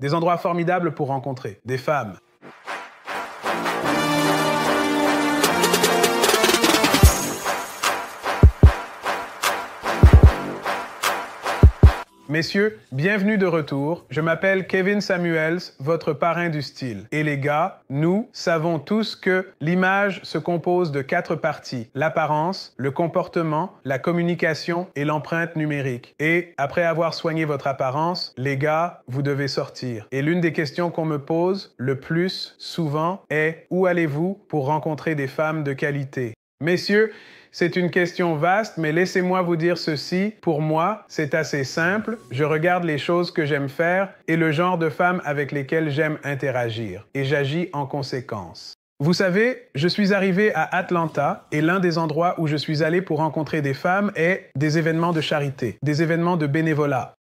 Des endroits formidables pour rencontrer des femmes. Messieurs, bienvenue de retour. Je m'appelle Kevin Samuels, votre parrain du style. Et les gars, nous savons tous que l'image se compose de 4 parties. L'apparence, le comportement, la communication et l'empreinte numérique. Et après avoir soigné votre apparence, les gars, vous devez sortir. Et l'une des questions qu'on me pose le plus souvent est: où allez-vous pour rencontrer des femmes de qualité? Messieurs, c'est une question vaste, mais laissez-moi vous dire ceci. Pour moi, c'est assez simple. Je regarde les choses que j'aime faire et le genre de femmes avec lesquelles j'aime interagir. Et j'agis en conséquence. Vous savez, je suis arrivé à Atlanta et l'un des endroits où je suis allé pour rencontrer des femmes est des événements de charité, des événements de bénévolat.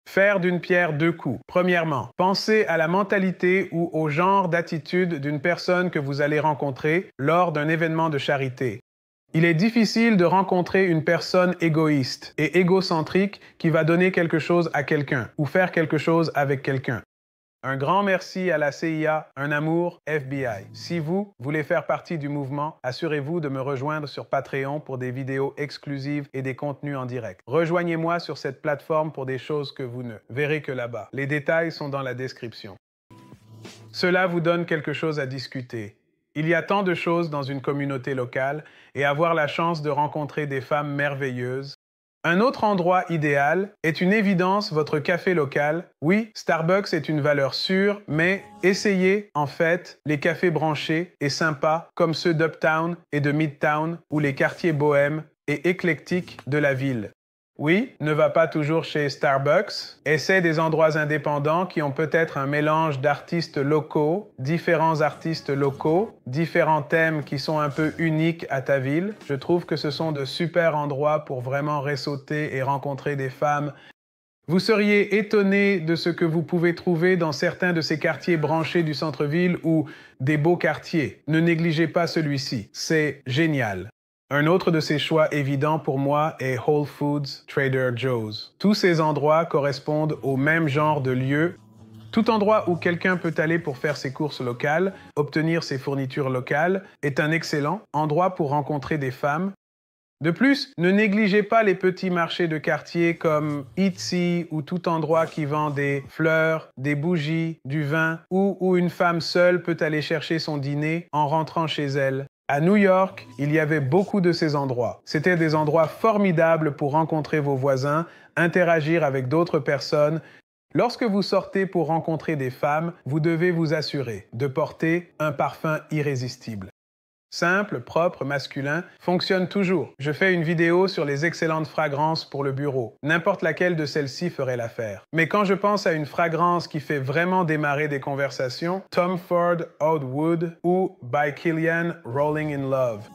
Faire d'une pierre deux coups. Premièrement, pensez à la mentalité ou au genre d'attitude d'une personne que vous allez rencontrer lors d'un événement de charité. Il est difficile de rencontrer une personne égoïste et égocentrique qui va donner quelque chose à quelqu'un ou faire quelque chose avec quelqu'un. Un grand merci à la CIA, un amour FBI. Si vous voulez faire partie du mouvement, assurez-vous de me rejoindre sur Patreon pour des vidéos exclusives et des contenus en direct. Rejoignez-moi sur cette plateforme pour des choses que vous ne verrez que là-bas. Les détails sont dans la description. Cela vous donne quelque chose à discuter. Il y a tant de choses dans une communauté locale et avoir la chance de rencontrer des femmes merveilleuses. Un autre endroit idéal est une évidence, votre café local. Oui, Starbucks est une valeur sûre, mais essayez en fait les cafés branchés et sympas comme ceux d'Uptown et de Midtown ou les quartiers bohèmes et éclectiques de la ville. Oui, ne va pas toujours chez Starbucks. Essaie des endroits indépendants qui ont peut-être un mélange d'artistes locaux, différents thèmes qui sont un peu uniques à ta ville. Je trouve que ce sont de super endroits pour vraiment ressauter et rencontrer des femmes. Vous seriez étonné de ce que vous pouvez trouver dans certains de ces quartiers branchés du centre-ville ou des beaux quartiers. Ne négligez pas celui-ci, c'est génial. Un autre de ces choix évidents pour moi est Whole Foods, Trader Joe's. Tous ces endroits correspondent au même genre de lieu. Tout endroit où quelqu'un peut aller pour faire ses courses locales, obtenir ses fournitures locales, est un excellent endroit pour rencontrer des femmes. De plus, ne négligez pas les petits marchés de quartier comme Etsy ou tout endroit qui vend des fleurs, des bougies, du vin, ou où une femme seule peut aller chercher son dîner en rentrant chez elle. À New York, il y avait beaucoup de ces endroits. C'était des endroits formidables pour rencontrer vos voisins, interagir avec d'autres personnes. Lorsque vous sortez pour rencontrer des femmes, vous devez vous assurer de porter un parfum irrésistible. Simple, propre, masculin, fonctionne toujours. Je fais une vidéo sur les excellentes fragrances pour le bureau. N'importe laquelle de celles-ci ferait l'affaire. Mais quand je pense à une fragrance qui fait vraiment démarrer des conversations, Tom Ford Oud Wood ou By Kilian Rolling in Love.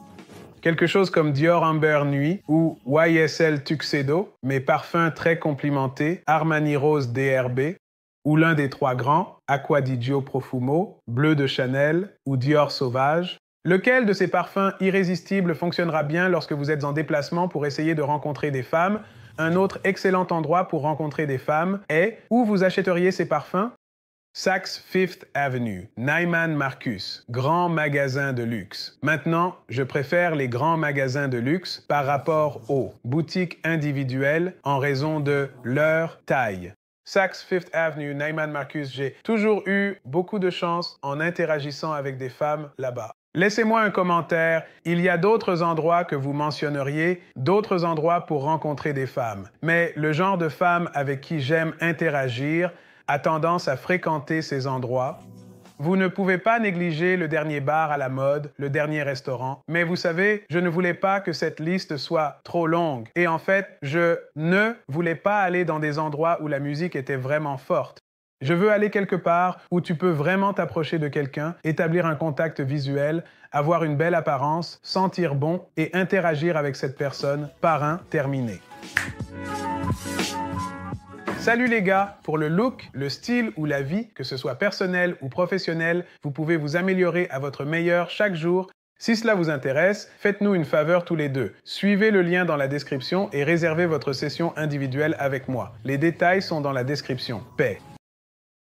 Quelque chose comme Dior Amber Nuit ou YSL Tuxedo, mes parfums très complimentés, Armani Rose DRB, ou l'un des 3 grands, Acqua di Gio Profumo, Bleu de Chanel ou Dior Sauvage. Lequel de ces parfums irrésistibles fonctionnera bien lorsque vous êtes en déplacement pour essayer de rencontrer des femmes? Un autre excellent endroit pour rencontrer des femmes est où vous achèteriez ces parfums? Saks Fifth Avenue, Neiman Marcus, grand magasin de luxe. Maintenant, je préfère les grands magasins de luxe par rapport aux boutiques individuelles en raison de leur taille. Saks Fifth Avenue, Neiman Marcus, j'ai toujours eu beaucoup de chance en interagissant avec des femmes là-bas. Laissez-moi un commentaire. Il y a d'autres endroits que vous mentionneriez, d'autres endroits pour rencontrer des femmes. Mais le genre de femme avec qui j'aime interagir a tendance à fréquenter ces endroits. Vous ne pouvez pas négliger le dernier bar à la mode, le dernier restaurant. Mais vous savez, je ne voulais pas que cette liste soit trop longue. Et en fait, je ne voulais pas aller dans des endroits où la musique était vraiment forte. Je veux aller quelque part où tu peux vraiment t'approcher de quelqu'un, établir un contact visuel, avoir une belle apparence, sentir bon et interagir avec cette personne. Parrain terminé. Salut les gars! Pour le look, le style ou la vie, que ce soit personnel ou professionnel, vous pouvez vous améliorer à votre meilleur chaque jour. Si cela vous intéresse, faites-nous une faveur tous les deux. Suivez le lien dans la description et réservez votre session individuelle avec moi. Les détails sont dans la description. Paix!